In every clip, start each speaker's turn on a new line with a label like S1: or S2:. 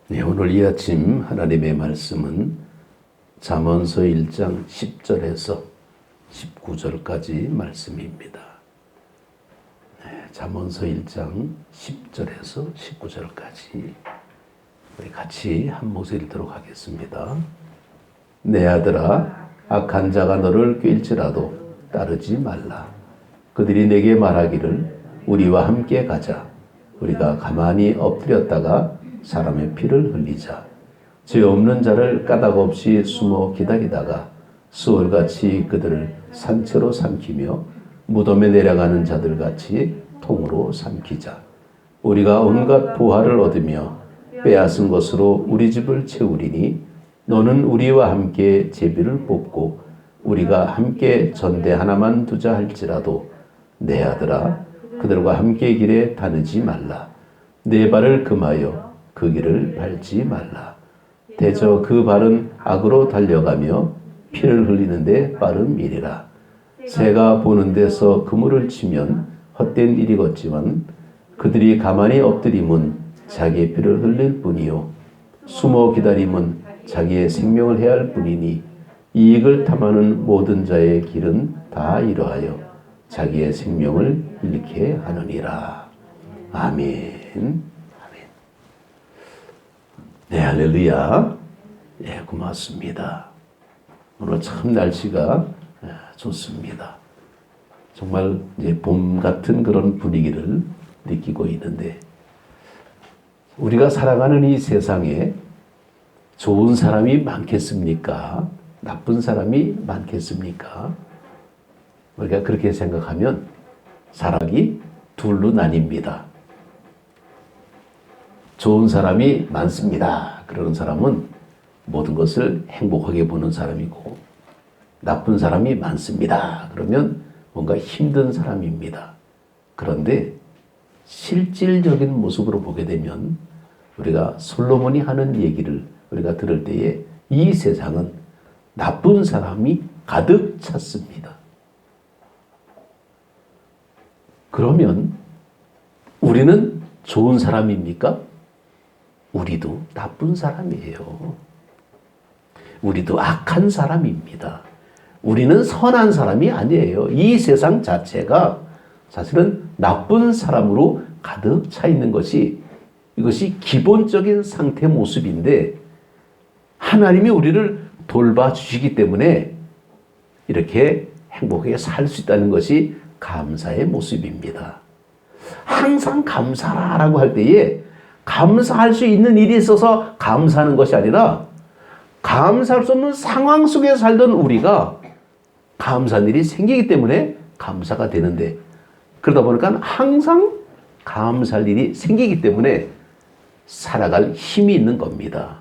S1: 네, 오늘 이 아침 하나님의 말씀은 잠언서 1장 10절에서 19절까지 말씀입니다. 네, 잠언서 1장 10절에서 19절까지 우리 같이 한 목소리 읽도록 하겠습니다. 내 아들아, 악한 자가 너를 꾀일지라도 따르지 말라. 그들이 내게 말하기를 우리와 함께 가자. 우리가 가만히 엎드렸다가 사람의 피를 흘리자. 죄 없는 자를 까닭 없이 숨어 기다리다가 수월같이 그들을 산채로 삼키며 무덤에 내려가는 자들같이 통으로 삼키자. 우리가 온갖 보화를 얻으며 빼앗은 것으로 우리 집을 채우리니 너는 우리와 함께 제비를 뽑고 우리가 함께 전대 하나만 두자 할지라도 내 아들아, 그들과 함께 길에 다니지 말라. 내 발을 금하여 그 길을 밟지 말라. 대저 그 발은 악으로 달려가며 피를 흘리는데 빠름이리라. 새가 보는 데서 그물을 치면 헛된 일이겠지만 그들이 가만히 엎드림은 자기의 피를 흘릴 뿐이요 숨어 기다림은 자기의 생명을 해할 뿐이니 이익을 탐하는 모든 자의 길은 다 이러하여 자기의 생명을 잃게 하느니라. 아멘. 네, 할렐루야. 예, 고맙습니다. 오늘 참 날씨가 좋습니다. 정말 이제 봄 같은 그런 분위기를 느끼고 있는데, 우리가 살아가는 이 세상에 좋은 사람이 많겠습니까? 나쁜 사람이 많겠습니까? 우리가 그렇게 생각하면 사람이 둘로 나뉩니다. 좋은 사람이 많습니다. 그러는 사람은 모든 것을 행복하게 보는 사람이고, 나쁜 사람이 많습니다. 그러면 뭔가 힘든 사람입니다. 그런데 실질적인 모습으로 보게 되면 우리가 솔로몬이 하는 얘기를 우리가 들을 때에 이 세상은 나쁜 사람이 가득 찼습니다. 그러면 우리는 좋은 사람입니까? 우리도 나쁜 사람이에요. 우리도 악한 사람입니다. 우리는 선한 사람이 아니에요. 이 세상 자체가 사실은 나쁜 사람으로 가득 차 있는 것이, 이것이 기본적인 상태 모습인데, 하나님이 우리를 돌봐주시기 때문에 이렇게 행복하게 살 수 있다는 것이 감사의 모습입니다. 항상 감사라고 할 때에 감사할 수 있는 일이 있어서 감사하는 것이 아니라, 감사할 수 없는 상황 속에 살던 우리가 감사한 일이 생기기 때문에 감사가 되는데, 그러다 보니까 항상 감사할 일이 생기기 때문에 살아갈 힘이 있는 겁니다.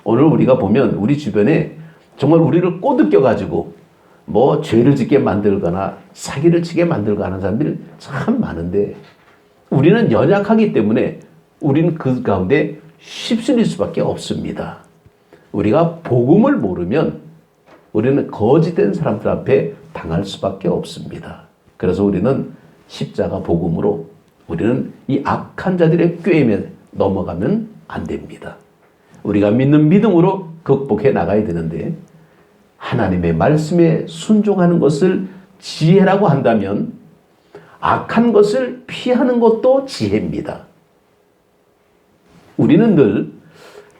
S1: 오늘 우리가 보면 우리 주변에 정말 우리를 꼬드겨가지고 뭐 죄를 짓게 만들거나 사기를 치게 만들거나 하는 사람들이 참 많은데, 우리는 연약하기 때문에 우리는 그 가운데 휩쓸릴 수밖에 없습니다. 우리가 복음을 모르면 우리는 거짓된 사람들 앞에 당할 수밖에 없습니다. 그래서 우리는 십자가 복음으로 우리는 이 악한 자들의 꾀임에 넘어가면 안 됩니다. 우리가 믿는 믿음으로 극복해 나가야 되는데, 하나님의 말씀에 순종하는 것을 지혜라고 한다면 악한 것을 피하는 것도 지혜입니다. 우리는 늘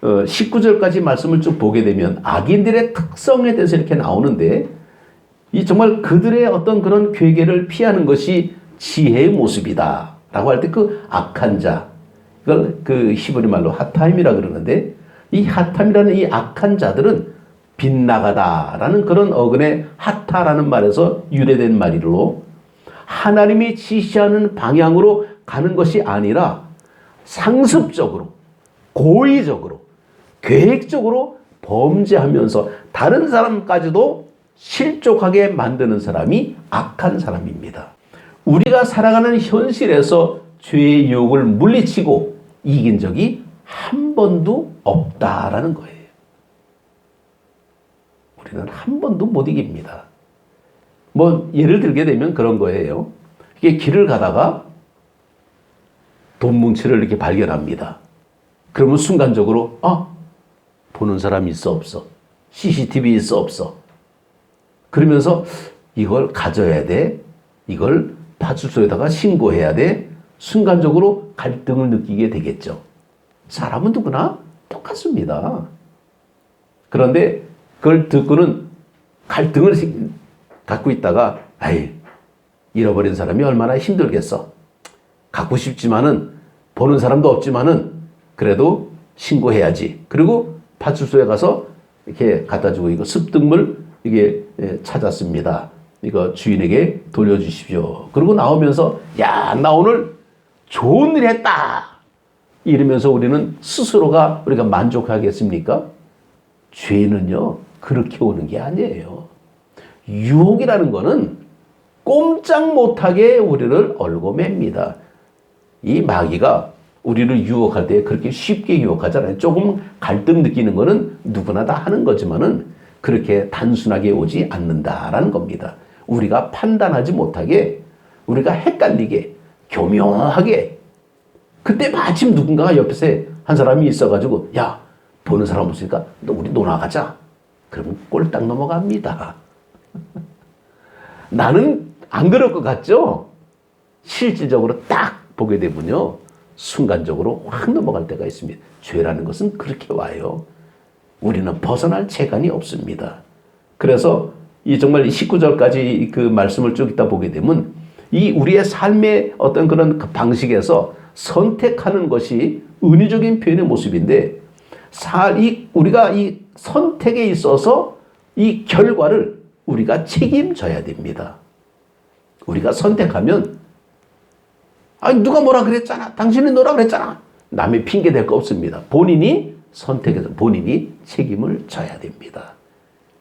S1: 19절까지 말씀을 쭉 보게 되면 악인들의 특성에 대해서 이렇게 나오는데, 이 정말 그들의 어떤 그런 괴계를 피하는 것이 지혜의 모습이다 라고 할 때, 그 악한 자, 이걸 그 히브리 말로 하타임이라 그러는데, 이 하타임이라는 이 악한 자들은 빗나가다라는 그런 어근의 하타라는 말에서 유래된 말이로, 하나님이 지시하는 방향으로 가는 것이 아니라 상습적으로, 고의적으로, 계획적으로 범죄하면서 다른 사람까지도 실족하게 만드는 사람이 악한 사람입니다. 우리가 살아가는 현실에서 죄의 유혹을 물리치고 이긴 적이 한 번도 없다라는 거예요. 우리는 한 번도 못 이깁니다. 뭐 예를 들게 되면 그런 거예요. 이게 길을 가다가 돈 뭉치를 이렇게 발견합니다. 그러면 순간적으로 보는 사람이 있어 없어? CCTV 있어 없어? 그러면서 이걸 가져야 돼. 이걸 파출소에다가 신고해야 돼. 순간적으로 갈등을 느끼게 되겠죠. 사람은 누구나 똑같습니다. 그런데 그걸 듣고는 갈등을 갖고 있다가 잃어버린 사람이 얼마나 힘들겠어. 갖고 싶지만은 보는 사람도 없지만은 그래도 신고해야지. 그리고 파출소에 가서 이렇게 갖다 주고 이거 습득물 이게 찾았습니다. 이거 주인에게 돌려주십시오. 그리고 나오면서 나 오늘 좋은 일 했다. 이러면서 우리는 스스로가 우리가 만족하겠습니까? 죄는요 그렇게 오는 게 아니에요. 유혹이라는 거는 꼼짝 못하게 우리를 얽어맵니다. 이 마귀가 우리를 유혹할 때 그렇게 쉽게 유혹하잖아요. 조금 갈등 느끼는 거는 누구나 다 하는 거지만은 그렇게 단순하게 오지 않는다라는 겁니다. 우리가 판단하지 못하게, 우리가 헷갈리게, 교묘하게, 그때 마침 누군가가 옆에서 한 사람이 있어가지고 보는 사람 없으니까 우리 놀아가자. 그러면 꼴딱 넘어갑니다. 나는 안 그럴 것 같죠? 실질적으로 딱 보게 되면요 순간적으로 확 넘어갈 때가 있습니다. 죄라는 것은 그렇게 와요. 우리는 벗어날 재간이 없습니다. 그래서 이 정말 19절까지 그 말씀을 쭉 있다 보게 되면 이 우리의 삶의 어떤 그런 그 방식에서 선택하는 것이 은유적인 표현의 모습인데 우리가 이 선택에 있어서 이 결과를 우리가 책임져야 됩니다. 우리가 선택하면 누가 뭐라 그랬잖아. 당신이 뭐라 그랬잖아. 남의 핑계 댈 거 없습니다. 본인이 선택해서 본인이 책임을 져야 됩니다.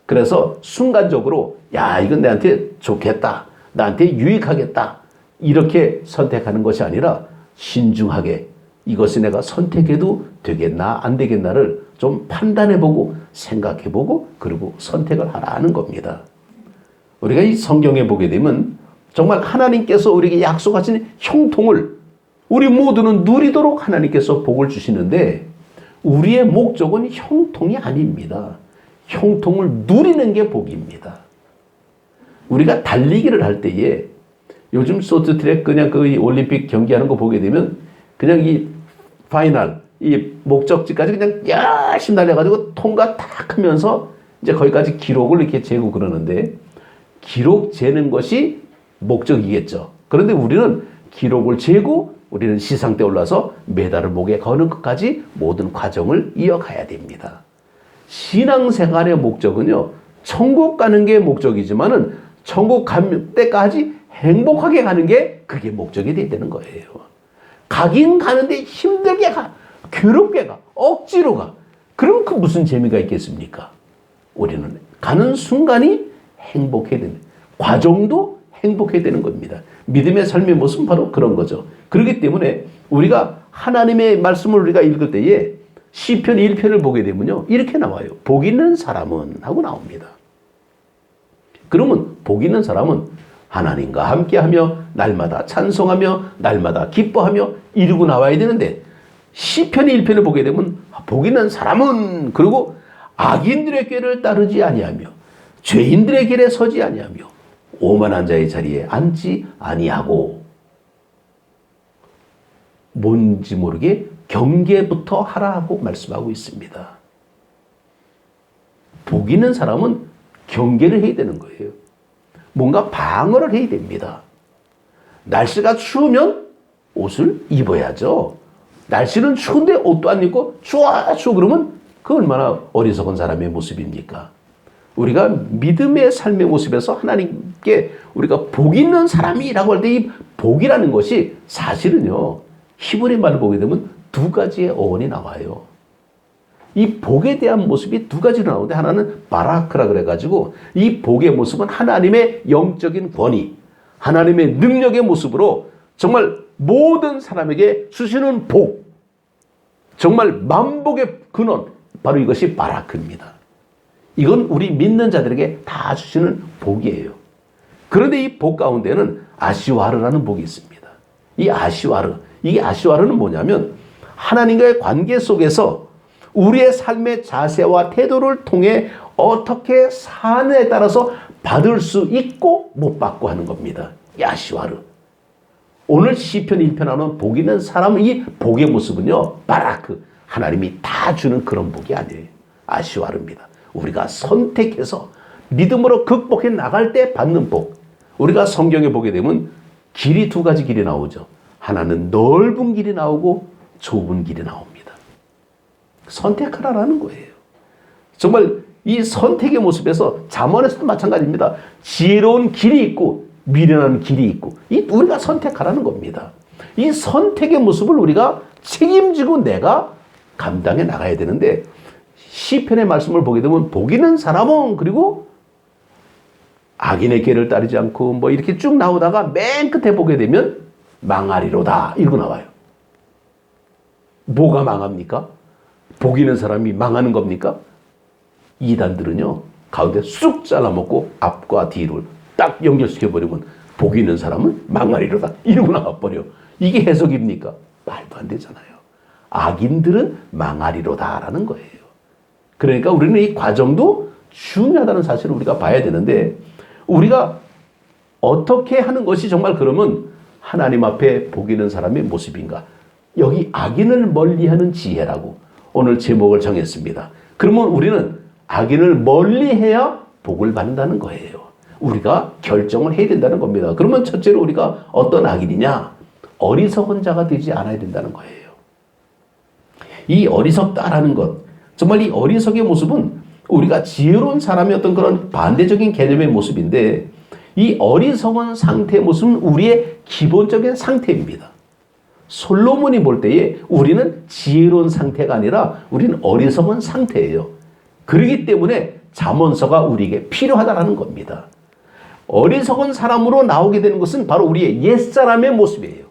S1: 그래서 순간적으로 이건 내한테 좋겠다. 나한테 유익하겠다. 이렇게 선택하는 것이 아니라 신중하게 이것이 내가 선택해도 되겠나 안 되겠나를 좀 판단해보고 생각해보고 그리고 선택을 하라는 겁니다. 우리가 이 성경에 보게 되면 정말 하나님께서 우리에게 약속하신 형통을 우리 모두는 누리도록 하나님께서 복을 주시는데 우리의 목적은 형통이 아닙니다. 형통을 누리는 게 복입니다. 우리가 달리기를 할 때에 요즘 쇼트트랙 그냥 그 올림픽 경기하는 거 보게 되면 그냥 이 파이널 이 목적지까지 그냥 열심히 달려가지고 통과 딱 하면서 이제 거기까지 기록을 이렇게 재고 그러는데 기록 재는 것이 목적이겠죠. 그런데 우리는 기록을 재고 우리는 시상대에 올라서 메달을 목에 거는 것까지 모든 과정을 이어가야 됩니다. 신앙생활의 목적은요, 천국 가는 게 목적이지만은 천국 갈 때까지 행복하게 가는 게 그게 목적이 돼야 되는 거예요. 가긴 가는데 힘들게 가, 괴롭게 가, 억지로 가. 그럼 그 무슨 재미가 있겠습니까? 우리는 가는 순간이 행복해야 되는, 과정도 행복해야 되는 겁니다. 믿음의 삶의 모습은 바로 그런 거죠. 그렇기 때문에 우리가 하나님의 말씀을 우리가 읽을 때에 시편 1편을 보게 되면요, 이렇게 나와요. 복 있는 사람은 하고 나옵니다. 그러면 복 있는 사람은 하나님과 함께하며 날마다 찬송하며 날마다 기뻐하며 이루고 나와야 되는데 시편 1편을 보게 되면 복 있는 사람은 그리고 악인들의 꾀를 따르지 아니하며 죄인들의 길에 서지 아니하며 오만한 자의 자리에 앉지 아니하고 뭔지 모르게 경계부터 하라고 말씀하고 있습니다. 복 있는 사람은 경계를 해야 되는 거예요. 뭔가 방어를 해야 됩니다. 날씨가 추우면 옷을 입어야죠. 날씨는 추운데 옷도 안 입고 추워 그러면 그 얼마나 어리석은 사람의 모습입니까? 우리가 믿음의 삶의 모습에서 하나님께 우리가 복 있는 사람이라고 할 때 이 복이라는 것이 사실은요, 히브리 말을 보게 되면 두 가지의 어원이 나와요. 이 복에 대한 모습이 두 가지로 나오는데 하나는 바라크라 그래가지고 이 복의 모습은 하나님의 영적인 권위, 하나님의 능력의 모습으로 정말 모든 사람에게 주시는 복, 정말 만복의 근원, 바로 이것이 바라크입니다. 이건 우리 믿는 자들에게 다 주시는 복이에요. 그런데 이 복 가운데는 아시와르라는 복이 있습니다. 이 아시와르는 뭐냐면 하나님과의 관계 속에서 우리의 삶의 자세와 태도를 통해 어떻게 사느냐에 따라서 받을 수 있고 못 받고 하는 겁니다. 야시와르. 오늘 시편 1편하는 복 있는 사람은 이 복의 모습은요, 바라크, 하나님이 다 주는 그런 복이 아니에요. 아시와르입니다. 우리가 선택해서 믿음으로 극복해 나갈 때 받는 복. 우리가 성경에 보게 되면 길이 두 가지 길이 나오죠. 하나는 넓은 길이 나오고 좁은 길이 나옵니다. 선택하라라는 거예요. 정말 이 선택의 모습에서 잠언에서도 마찬가지입니다. 지혜로운 길이 있고 미련한 길이 있고 우리가 선택하라는 겁니다. 이 선택의 모습을 우리가 책임지고 내가 감당해 나가야 되는데 시편의 말씀을 보게 되면 복 있는 사람은 그리고 악인의 길을 따르지 않고 뭐 이렇게 쭉 나오다가 맨 끝에 보게 되면 망하리로다 이러고 나와요. 뭐가 망합니까? 복 있는 사람이 망하는 겁니까? 이단들은요 가운데 쑥 잘라먹고 앞과 뒤를 딱 연결시켜버리면 복 있는 사람은 망하리로다 이러고 나와버려. 이게 해석입니까? 말도 안 되잖아요. 악인들은 망하리로다라는 거예요. 그러니까 우리는 이 과정도 중요하다는 사실을 우리가 봐야 되는데 우리가 어떻게 하는 것이 정말 그러면 하나님 앞에 복 있는 사람의 모습인가? 여기 악인을 멀리하는 지혜라고 오늘 제목을 정했습니다. 그러면 우리는 악인을 멀리해야 복을 받는다는 거예요. 우리가 결정을 해야 된다는 겁니다. 그러면 첫째로 우리가 어떤 악인이냐? 어리석은 자가 되지 않아야 된다는 거예요. 이 어리석다라는 것, 정말 이 어리석의 모습은 우리가 지혜로운 사람의 어떤 그런 반대적인 개념의 모습인데 이 어리석은 상태의 모습은 우리의 기본적인 상태입니다. 솔로몬이 볼 때에 우리는 지혜로운 상태가 아니라 우리는 어리석은 상태예요. 그렇기 때문에 잠언서가 우리에게 필요하다는 겁니다. 어리석은 사람으로 나오게 되는 것은 바로 우리의 옛사람의 모습이에요.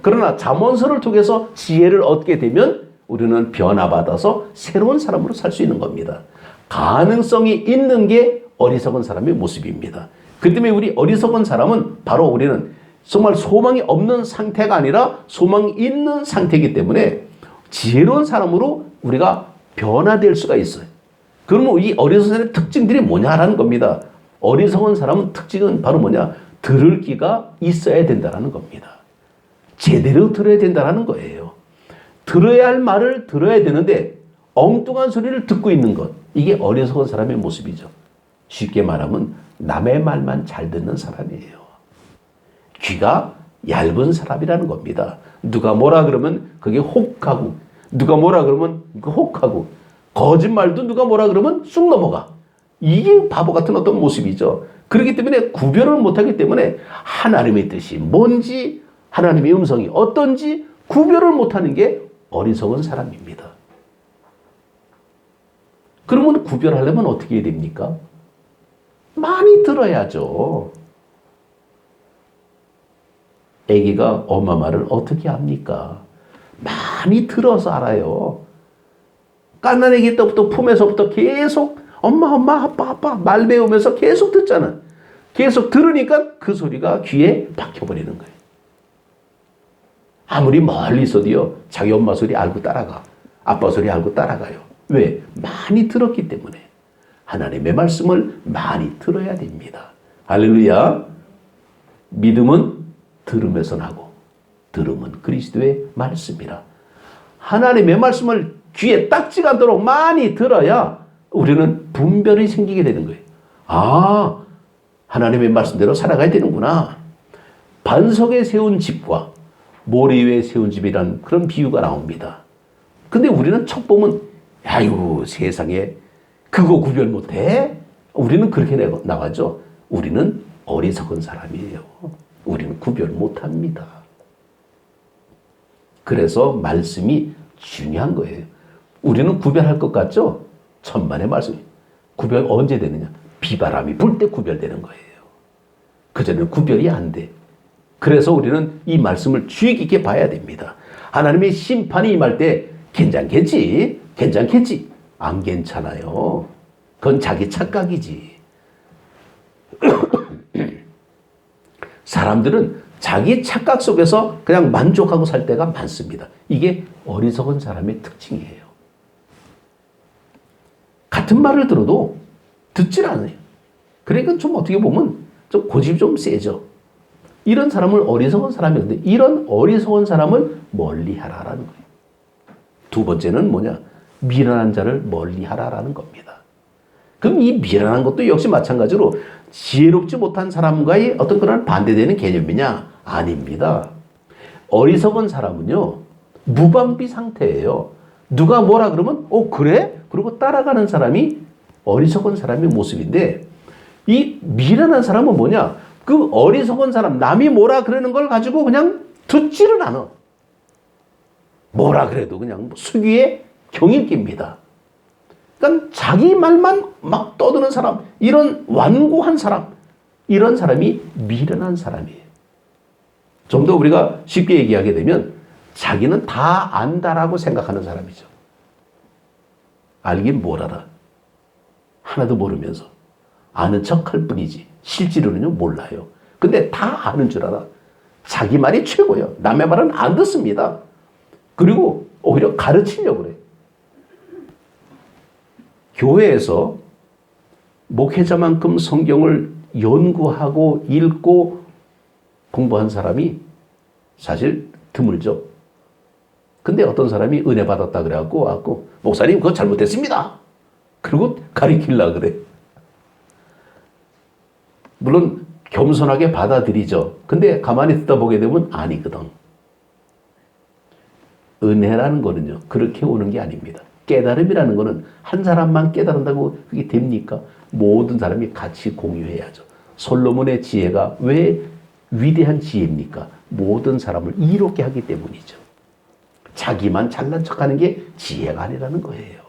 S1: 그러나 잠언서를 통해서 지혜를 얻게 되면 우리는 변화받아서 새로운 사람으로 살 수 있는 겁니다. 가능성이 있는 게 어리석은 사람의 모습입니다. 그 때문에 우리 어리석은 사람은 바로 우리는 정말 소망이 없는 상태가 아니라 소망이 있는 상태이기 때문에 지혜로운 사람으로 우리가 변화될 수가 있어요. 그러면 이 어리석은 사람의 특징들이 뭐냐라는 겁니다. 어리석은 사람은 특징은 바로 뭐냐? 들을 귀가 있어야 된다는 겁니다. 제대로 들어야 된다는 거예요. 들어야 할 말을 들어야 되는데 엉뚱한 소리를 듣고 있는 것. 이게 어리석은 사람의 모습이죠. 쉽게 말하면 남의 말만 잘 듣는 사람이에요. 귀가 얇은 사람이라는 겁니다. 누가 뭐라 그러면 그게 혹하고 누가 뭐라 그러면 그 혹하고 거짓말도 누가 뭐라 그러면 쑥 넘어가. 이게 바보 같은 어떤 모습이죠. 그렇기 때문에 구별을 못하기 때문에 하나님의 뜻이 뭔지 하나님의 음성이 어떤지 구별을 못하는 게 어리석은 사람입니다. 그러면 구별하려면 어떻게 해야 됩니까? 많이 들어야죠. 아기가 엄마 말을 어떻게 합니까? 많이 들어서 알아요. 갓난 아기 때부터 품에서부터 계속 엄마 엄마 아빠 아빠 말 배우면서 계속 듣잖아. 계속 들으니까 그 소리가 귀에 박혀버리는 거예요. 아무리 멀리 있어도요 자기 엄마 소리 알고 따라가. 아빠 소리 알고 따라가요. 왜? 많이 들었기 때문에. 하나님의 말씀을 많이 들어야 됩니다. 할렐루야. 믿음은 들음에서 나고 들음은 그리스도의 말씀이라. 하나님의 말씀을 귀에 딱지가 않도록 많이 들어야 우리는 분별이 생기게 되는 거예요. 아, 하나님의 말씀대로 살아가야 되는구나. 반석에 세운 집과 모래 위에 세운 집이란 그런 비유가 나옵니다. 근데 우리는 척 보면 아유 세상에 그거 구별 못해? 우리는 그렇게 나가죠. 우리는 어리석은 사람이에요. 우리는 구별 못합니다. 그래서 말씀이 중요한 거예요. 우리는 구별할 것 같죠? 천만의 말씀이. 구별 언제 되느냐? 비바람이 불 때 구별되는 거예요. 그전에는 구별이 안 돼. 그래서 우리는 이 말씀을 주의 깊게 봐야 됩니다. 하나님의 심판이 임할 때 괜찮겠지? 괜찮겠지? 안 괜찮아요. 그건 자기 착각이지. 사람들은 자기 착각 속에서 그냥 만족하고 살 때가 많습니다. 이게 어리석은 사람의 특징이에요. 같은 말을 들어도 듣질 않아요. 그러니까 좀 어떻게 보면 좀 고집이 좀 세죠. 이런 사람을 어리석은 사람이었는데 이런 어리석은 사람을 멀리하라라는 거예요. 두 번째는 뭐냐? 미련한 자를 멀리하라라는 겁니다. 그럼 이 미련한 것도 역시 마찬가지로 지혜롭지 못한 사람과의 어떤 그런 반대되는 개념이냐? 아닙니다. 어리석은 사람은요, 무방비 상태예요. 누가 뭐라 그러면, 그래? 그리고 따라가는 사람이 어리석은 사람의 모습인데, 이 미련한 사람은 뭐냐? 그 어리석은 사람, 남이 뭐라 그러는 걸 가지고 그냥 듣지를 않아. 뭐라 그래도 그냥 수기의 경읽기입니다. 그러니까 자기 말만 막 떠드는 사람, 이런 완고한 사람, 이런 사람이 미련한 사람이에요. 좀 더 우리가 쉽게 얘기하게 되면 자기는 다 안다라고 생각하는 사람이죠. 알긴 뭘 알아. 하나도 모르면서 아는 척할 뿐이지 실제로는요 몰라요. 근데 다 아는 줄 알아. 자기 말이 최고예요. 남의 말은 안 듣습니다. 그리고 오히려 가르치려고 그래. 교회에서 목회자만큼 성경을 연구하고 읽고 공부한 사람이 사실 드물죠. 근데 어떤 사람이 은혜 받았다 그래갖고 와갖고 목사님 그거 잘못됐습니다. 그리고 가리키려고 그래. 물론 겸손하게 받아들이죠. 근데 가만히 듣다 보게 되면 아니거든. 은혜라는 거는요 그렇게 오는 게 아닙니다. 깨달음이라는 거는 한 사람만 깨달은다고 그게 됩니까? 모든 사람이 같이 공유해야죠. 솔로몬의 지혜가 왜 위대한 지혜입니까? 모든 사람을 이롭게 하기 때문이죠. 자기만 잘난 척하는 게 지혜가 아니라는 거예요.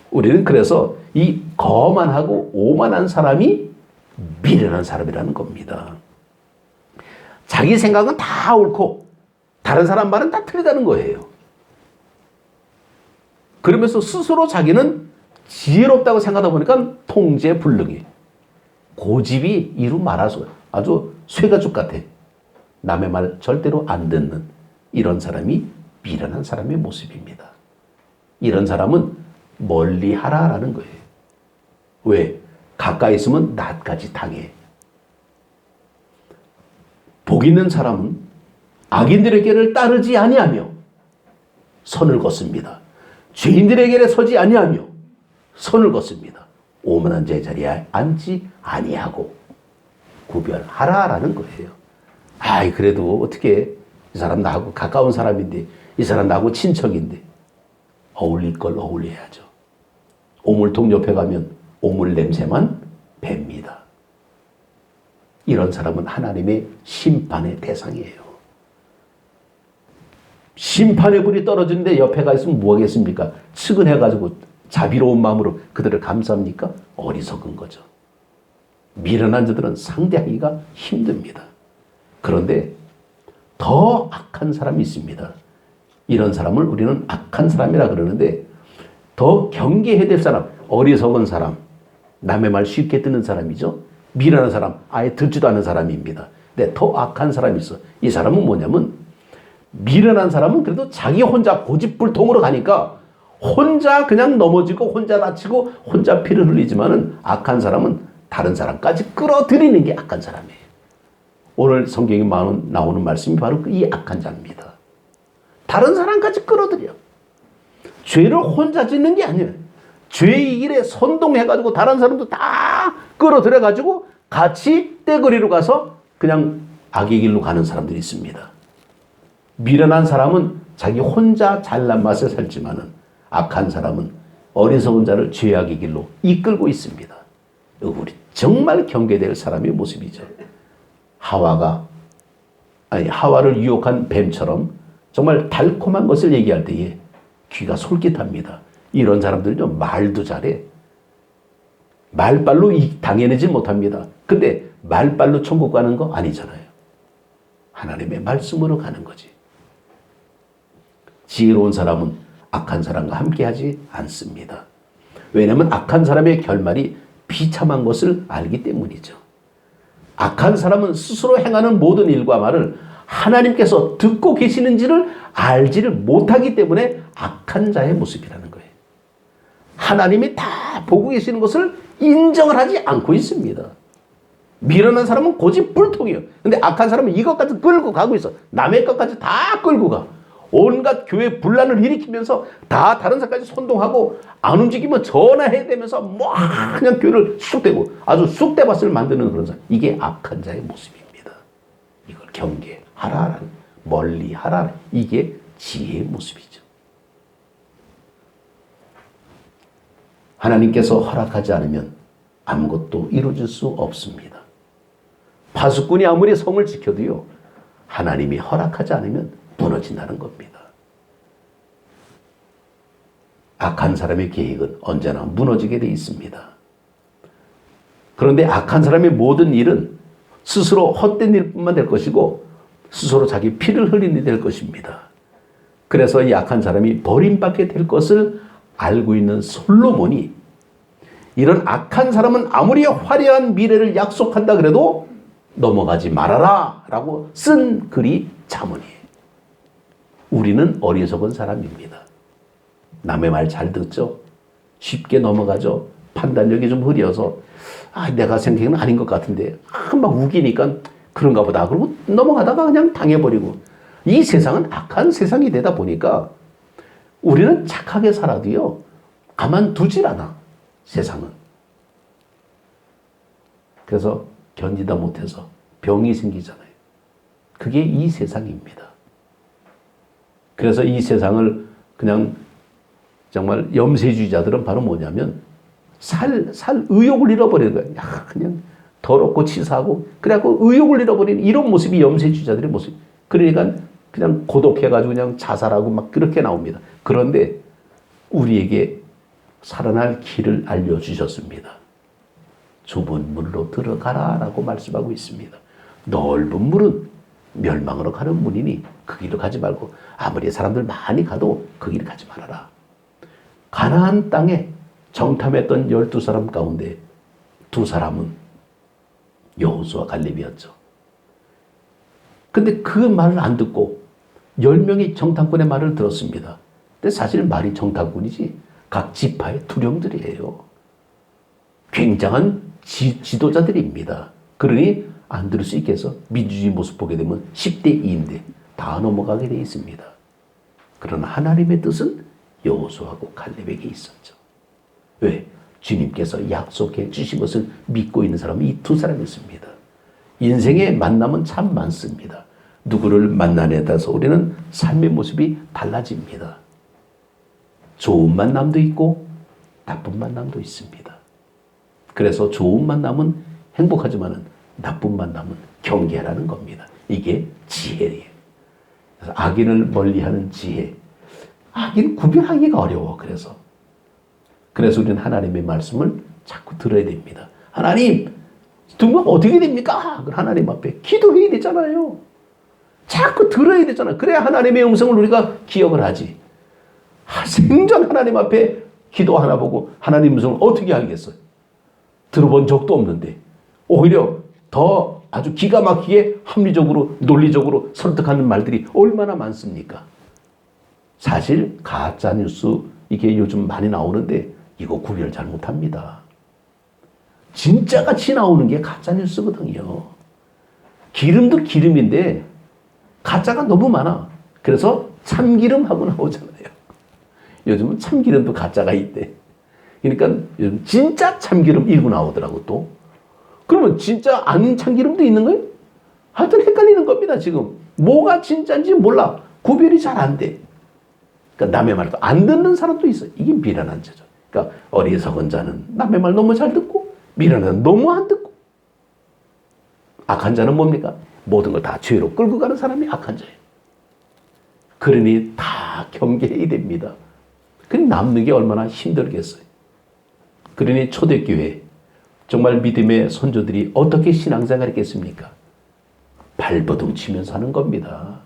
S1: 우리는 그래서 이 거만하고 오만한 사람이 미련한 사람이라는 겁니다. 자기 생각은 다 옳고 다른 사람 말은 다 틀리다는 거예요. 그러면서 스스로 자기는 지혜롭다고 생각하다 보니까 통제불능이, 고집이 이루 말아서 아주 쇠가죽 같아. 남의 말 절대로 안 듣는 이런 사람이 미련한 사람의 모습입니다. 이런 사람은 멀리하라라는 거예요. 왜? 가까이 있으면 낫까지 당해. 복 있는 사람은 악인들의 길을 따르지 아니하며 선을 걷습니다. 죄인들의 길에 서지 아니하며 선을 걷습니다. 오만한 자의 자리에 앉지 아니하고 구별하라라는 거예요. 그래도 어떻게 이 사람 나하고 가까운 사람인데 이 사람 나하고 친척인데 어울릴 걸 어울려야죠. 오물통 옆에 가면 오물 냄새만 뱄니다. 이런 사람은 하나님의 심판의 대상이에요. 심판의 불이 떨어지는데 옆에 가 있으면 뭐 하겠습니까? 측은해가지고 자비로운 마음으로 그들을 감쌉니까? 어리석은 거죠. 미련한 자들은 상대하기가 힘듭니다. 그런데 더 악한 사람이 있습니다. 이런 사람을 우리는 악한 사람이라 그러는데 더 경계해야 될 사람, 어리석은 사람, 남의 말 쉽게 듣는 사람이죠. 미련한 사람, 아예 듣지도 않는 사람입니다. 근데 더 악한 사람이 있어. 이 사람은 뭐냐면 미련한 사람은 그래도 자기 혼자 고집불통으로 가니까 혼자 그냥 넘어지고 혼자 다치고 혼자 피를 흘리지만은 악한 사람은 다른 사람까지 끌어들이는 게 악한 사람이에요. 오늘 성경에 나오는 말씀이 바로 이 악한 자입니다. 다른 사람까지 끌어들여. 죄를 혼자 짓는 게 아니에요. 죄의 길에 선동해가지고 다른 사람도 다 끌어들여가지고 같이 떼거리로 가서 그냥 악의 길로 가는 사람들이 있습니다. 미련한 사람은 자기 혼자 잘난 맛에 살지만은 악한 사람은 어리석은 자를 죄악의 길로 이끌고 있습니다. 우리 정말 경계될 사람의 모습이죠. 하와를 유혹한 뱀처럼 정말 달콤한 것을 얘기할 때에 귀가 솔깃합니다. 이런 사람들은요, 말도 잘해. 말빨로 당해내지 못합니다. 근데 말빨로 천국 가는 거 아니잖아요. 하나님의 말씀으로 가는 거지. 지혜로운 사람은 악한 사람과 함께하지 않습니다. 왜냐하면 악한 사람의 결말이 비참한 것을 알기 때문이죠. 악한 사람은 스스로 행하는 모든 일과 말을 하나님께서 듣고 계시는지를 알지를 못하기 때문에 악한 자의 모습이라는 거예요. 하나님이 다 보고 계시는 것을 인정을 하지 않고 있습니다. 미련한 사람은 고집불통이에요. 근데 악한 사람은 이것까지 끌고 가고 있어. 남의 것까지 다 끌고 가. 온갖 교회 분란을 일으키면서 다 다른 사람까지 선동하고 안 움직이면 전화해야 되면서 뭐 그냥 교회를 쑥대고 아주 쑥대밭을 만드는 그런 사람. 이게 악한 자의 모습입니다. 이걸 경계하라, 멀리하라. 이게 지혜의 모습이죠. 하나님께서 허락하지 않으면 아무것도 이루어질 수 없습니다. 파수꾼이 아무리 성을 지켜도요, 하나님이 허락하지 않으면 무너진다는 겁니다. 악한 사람의 계획은 언제나 무너지게 돼 있습니다. 그런데 악한 사람의 모든 일은 스스로 헛된 일뿐만 될 것이고 스스로 자기 피를 흘리는 일이 될 것입니다. 그래서 이 악한 사람이 버림받게 될 것을 알고 있는 솔로몬이 이런 악한 사람은 아무리 화려한 미래를 약속한다 그래도 넘어가지 말아라 라고 쓴 글이 잠언이에요. 우리는 어리석은 사람입니다. 남의 말 잘 듣죠? 쉽게 넘어가죠? 판단력이 좀 흐려서 내가 생각에는 아닌 것 같은데 막 우기니까 그런가 보다 그러고 넘어가다가 그냥 당해버리고 이 세상은 악한 세상이 되다 보니까 우리는 착하게 살아도요 가만두질 않아 세상은. 그래서 견디다 못해서 병이 생기잖아요. 그게 이 세상입니다. 그래서 이 세상을 그냥 정말 염세주의자들은 바로 뭐냐면 살 의욕을 잃어버리는 거예요. 그냥 더럽고 치사하고 그래갖고 의욕을 잃어버리는 이런 모습이 염세주의자들의 모습. 그러니까 그냥 고독해가지고 그냥 자살하고 막 그렇게 나옵니다. 그런데 우리에게 살아날 길을 알려주셨습니다. 좁은 물로 들어가라 라고 말씀하고 있습니다. 넓은 물은 멸망으로 가는 문이니 그 길로 가지 말고 아무리 사람들 많이 가도 그 길을 가지 말아라. 가나안 땅에 정탐했던 12사람 가운데 2사람은 여호수아 갈렙이었죠. 근데 그 말을 안 듣고 10명이 정탐꾼의 말을 들었습니다. 근데 사실 말이 정탐꾼이지 각 지파의 두령들이에요. 굉장한 지도자들입니다. 그러니 안 들을 수 있게 해서 민주주의 모습 보게 되면 10대 2인데 다 넘어가게 돼 있습니다. 그러나 하나님의 뜻은 여호수아하고 갈렙에게 있었죠. 왜? 주님께서 약속해 주신 것을 믿고 있는 사람은 이 2사람이었습니다. 인생의 만남은 참 많습니다. 누구를 만나냐에 따라서 우리는 삶의 모습이 달라집니다. 좋은 만남도 있고 나쁜 만남도 있습니다. 그래서 좋은 만남은 행복하지만 나쁜 만남은 경계하라는 겁니다. 이게 지혜예요. 그래서 악인을 멀리하는 지혜. 악인 구별하기가 어려워. 그래서 우리는 하나님의 말씀을 자꾸 들어야 됩니다. 하나님, 정말 어떻게 됩니까? 하나님 앞에 기도해야 되잖아요. 자꾸 들어야 되잖아요. 그래야 하나님의 음성을 우리가 기억을 하지. 생전 하나님 앞에 기도 하나 보고 하나님 음성을 어떻게 알겠어요? 들어본 적도 없는데 오히려 더 아주 기가 막히게 합리적으로 논리적으로 설득하는 말들이 얼마나 많습니까? 사실 가짜뉴스 이게 요즘 많이 나오는데 이거 구별 잘 못합니다. 진짜같이 나오는 게 가짜뉴스거든요. 기름도 기름인데 가짜가 너무 많아. 그래서 참기름하고 나오잖아요. 요즘은 참기름도 가짜가 있대. 그러니까 요즘 진짜 참기름 이고 나오더라고 또. 그러면 진짜 아닌 참기름도 있는 거예요? 하여튼 헷갈리는 겁니다 지금. 뭐가 진짜인지 몰라. 구별이 잘 안 돼. 그러니까 남의 말도 안 듣는 사람도 있어요. 이게 미련한 자죠. 그러니까 어리석은 자는 남의 말 너무 잘 듣고 미련한 자는 너무 안 듣고. 악한 자는 뭡니까? 모든 걸 다 죄로 끌고 가는 사람이 악한 자예요. 그러니 다 경계해야 됩니다. 그러니 남는 게 얼마나 힘들겠어요. 그러니 초대교회 정말 믿음의 선조들이 어떻게 신앙생활을 했겠습니까? 발버둥 치면서 하는 겁니다.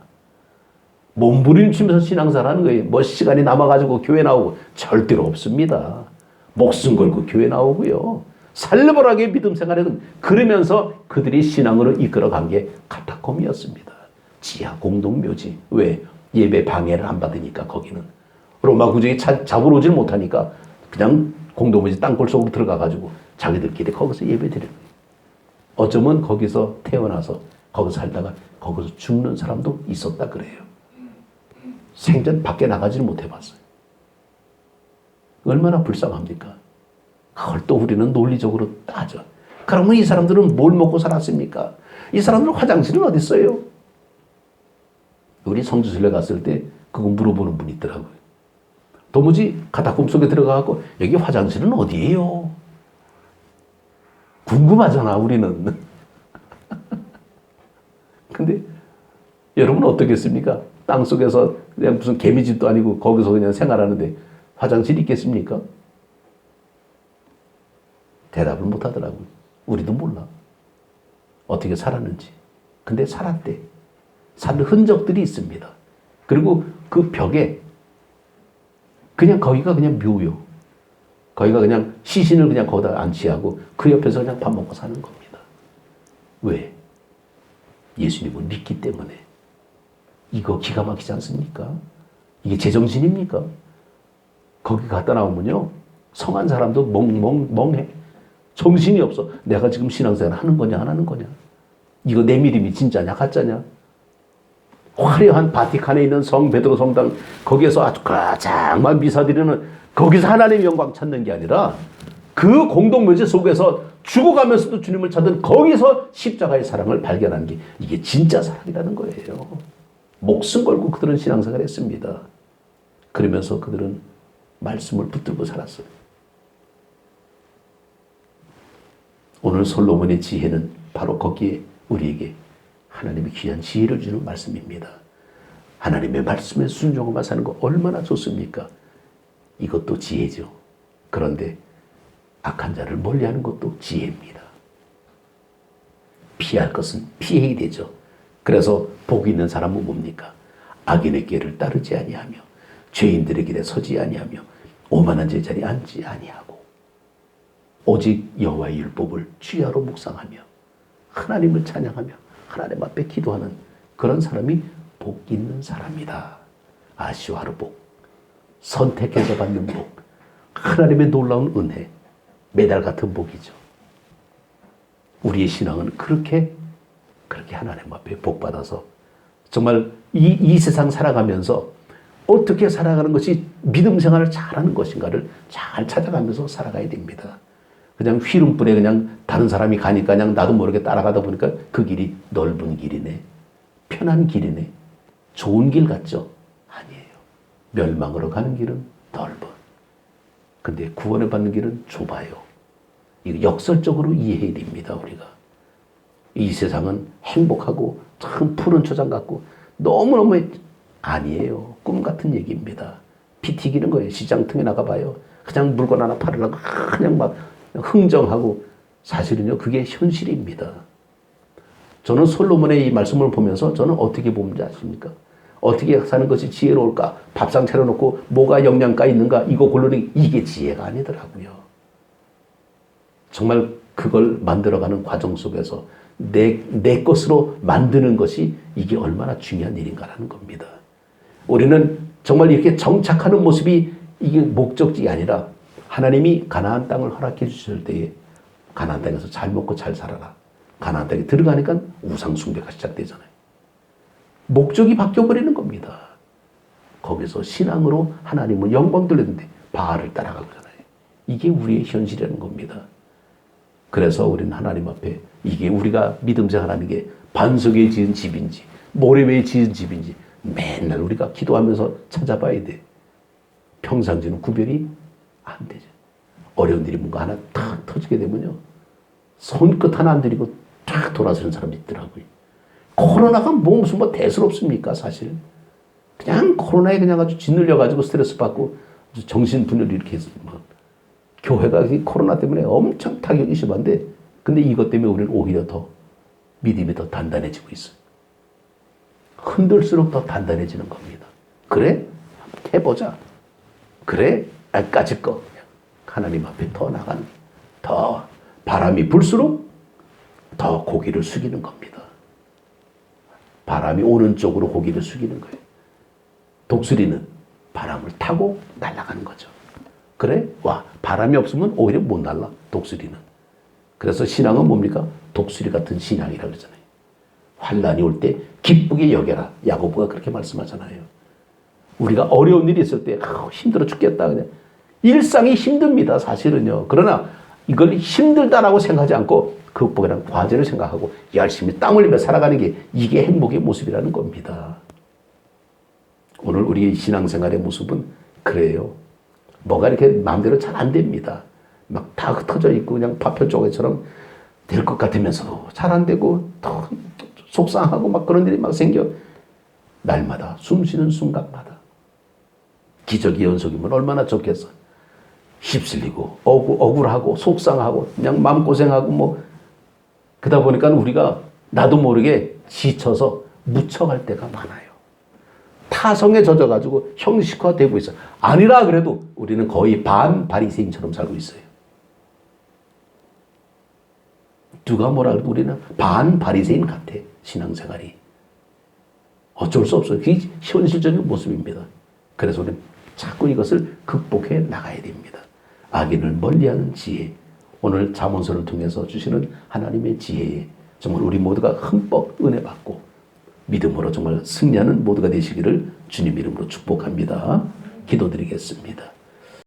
S1: 몸부림치면서 신앙생활 하는 거예요. 뭐 시간이 남아가지고 교회 나오고 절대로 없습니다. 목숨 걸고 교회 나오고요. 살벌하게 믿음 생활을 그러면서 그들이 신앙으로 이끌어간 게 카타콤이었습니다. 지하 공동묘지. 왜? 예배 방해를 안 받으니까 거기는. 로마 군정이 잡으러 오질 못하니까 그냥 공동묘지 땅굴 속으로 들어가가지고 자기들끼리 거기서 예배 드리는 거예요. 어쩌면 거기서 태어나서 거기서 살다가 거기서 죽는 사람도 있었다 그래요. 생전 밖에 나가지를 못해봤어요. 얼마나 불쌍합니까? 그걸 또 우리는 논리적으로 따져. 그러면 이 사람들은 뭘 먹고 살았습니까? 이 사람들은 화장실은 어디 있어요? 우리 성주순례 갔을 때 그거 물어보는 분이 있더라고요. 도무지 카타콤 속에 들어가고 여기 화장실은 어디예요? 궁금하잖아 우리는. 근데 여러분은 어떻겠습니까? 땅속에서 그냥 무슨 개미집도 아니고 거기서 그냥 생활하는데 화장실이 있겠습니까? 대답을 못 하더라고요. 우리도 몰라. 어떻게 살았는지. 근데 살았대. 산 흔적들이 있습니다. 그리고 그 벽에 그냥 거기가 그냥 묘요. 거기가 그냥 시신을 그냥 거기다 안치하고 그 옆에서 그냥 밥 먹고 사는 겁니다. 왜? 예수님을 믿기 때문에. 이거 기가 막히지 않습니까? 이게 제정신입니까? 거기 갔다 나오면요. 성한 사람도 멍해. 정신이 없어. 내가 지금 신앙생활 하는 거냐 안 하는 거냐. 이거 내 믿음이 진짜냐 가짜냐. 화려한 바티칸에 있는 성 베드로 성당 거기에서 아주 가장만 미사드리는 거기서 하나님의 영광 찾는 게 아니라 그 공동묘지 속에서 죽어가면서도 주님을 찾은 거기서 십자가의 사랑을 발견하는 게 이게 진짜 사랑이라는 거예요. 목숨 걸고 그들은 신앙생활을 했습니다. 그러면서 그들은 말씀을 붙들고 살았어요. 오늘 솔로몬의 지혜는 바로 거기에 우리에게 하나님의 귀한 지혜를 주는 말씀입니다. 하나님의 말씀에 순종하며 사는 거 얼마나 좋습니까? 이것도 지혜죠. 그런데 악한 자를 멀리하는 것도 지혜입니다. 피할 것은 피해야 되죠. 그래서 복 있는 사람은 뭡니까? 악인의 길을 따르지 아니하며 죄인들의 길에 서지 아니하며 오만한 제자리에 앉지 아니하고 오직 여호와의 율법을 주야로 묵상하며 하나님을 찬양하며 하나님 앞에 기도하는 그런 사람이 복 있는 사람이다. 아시와르 복, 선택해서 받는 복, 하나님의 놀라운 은혜, 메달 같은 복이죠. 우리의 신앙은 그렇게 하나님 앞에 복 받아서 정말 이 세상 살아가면서 어떻게 살아가는 것이 믿음 생활을 잘하는 것인가를 잘 찾아가면서 살아가야 됩니다. 그냥 휘름불에 그냥 다른 사람이 가니까 그냥 나도 모르게 따라가다 보니까 그 길이 넓은 길이네. 편한 길이네. 좋은 길 같죠? 아니에요. 멸망으로 가는 길은 넓어. 근데 구원을 받는 길은 좁아요. 이거 역설적으로 이해해야 됩니다, 우리가. 이 세상은 행복하고 참 푸른 초장 같고 너무너무 아니에요. 꿈 같은 얘기입니다. 피 튀기는 거예요. 시장 틈에 나가봐요. 그냥 물건 하나 팔으려고 그냥 막 흥정하고 사실은요 그게 현실입니다. 저는 솔로몬의 이 말씀을 보면서 저는 어떻게 보는지 아십니까? 어떻게 사는 것이 지혜로울까? 밥상 차려놓고 뭐가 영양가 있는가? 이거 고르는 이게 지혜가 아니더라고요. 정말 그걸 만들어가는 과정 속에서 내 것으로 만드는 것이 이게 얼마나 중요한 일인가라는 겁니다. 우리는 정말 이렇게 정착하는 모습이 이게 목적이 아니라 하나님이 가나안 땅을 허락해 주실 때에 가나안 땅에서 잘 먹고 잘 살아라. 가나안 땅에 들어가니까 우상 숭배가 시작되잖아요. 목적이 바뀌어버리는 겁니다. 거기서 신앙으로 하나님은 영광 돌렸는데 바알을 따라가잖아요. 이게 우리의 현실이라는 겁니다. 그래서 우리는 하나님 앞에 이게 우리가 믿음 생활하는 게 반석에 지은 집인지 모래 위에 지은 집인지 맨날 우리가 기도하면서 찾아봐야 돼. 평상시는 구별이 안 되죠. 어려운 일이 뭔가 하나 탁 터지게 되면요. 손끝 하나 안 들이고 탁 돌아서는 사람이 있더라고요. 코로나가 무슨 대수롭습니까, 사실. 그냥 코로나에 그냥 아주 짓눌려가지고 스트레스 받고 정신분열이 이렇게 해서 막 교회가 코로나 때문에 엄청 타격이 심한데 근데 이것 때문에 우리는 오히려 더 믿음이 더 단단해지고 있어요. 흔들수록 더 단단해지는 겁니다. 그래? 해보자. 그래? 까짓 거. 하나님 앞에 더 나가는, 더 바람이 불수록 더 고개를 숙이는 겁니다. 바람이 오는 쪽으로 고개를 숙이는 거예요. 독수리는 바람을 타고 날아가는 거죠. 그래? 와, 바람이 없으면 오히려 못 날라, 독수리는. 그래서 신앙은 뭡니까? 독수리 같은 신앙이라고 그러잖아요. 환난이 올 때 기쁘게 여겨라. 야고보가 그렇게 말씀하잖아요. 우리가 어려운 일이 있을 때 힘들어 죽겠다. 그냥 일상이 힘듭니다, 사실은요. 그러나 이걸 힘들다라고 생각하지 않고 극복이라는 과제를 생각하고 열심히 땀 흘리며 살아가는 게 이게 행복의 모습이라는 겁니다. 오늘 우리의 신앙생활의 모습은 그래요. 뭐가 이렇게 마음대로 잘 안 됩니다. 막 다 흩어져 있고 그냥 파편 조개처럼 될 것 같으면서도 잘 안 되고 더 속상하고 막 그런 일이 막 생겨. 날마다 숨 쉬는 순간마다 기적의 연속이면 얼마나 좋겠어. 휩쓸리고 억울하고 속상하고 그냥 마음고생하고 뭐 그러다 보니까 우리가 나도 모르게 지쳐서 묻혀갈 때가 많아요. 타성에 젖어가지고 형식화되고 있어요. 아니라 그래도 우리는 거의 반 바리새인처럼 살고 있어요. 누가 뭐라 그래도 우리는 반 바리새인 같아, 신앙생활이. 어쩔 수 없어요. 그게 현실적인 모습입니다. 그래서 우리는 자꾸 이것을 극복해 나가야 됩니다. 악인을 멀리하는 지혜. 오늘 잠언서를 통해서 주시는 하나님의 지혜에 정말 우리 모두가 흠뻑 은혜 받고 믿음으로 정말 승리하는 모두가 되시기를 주님 이름으로 축복합니다. 기도드리겠습니다.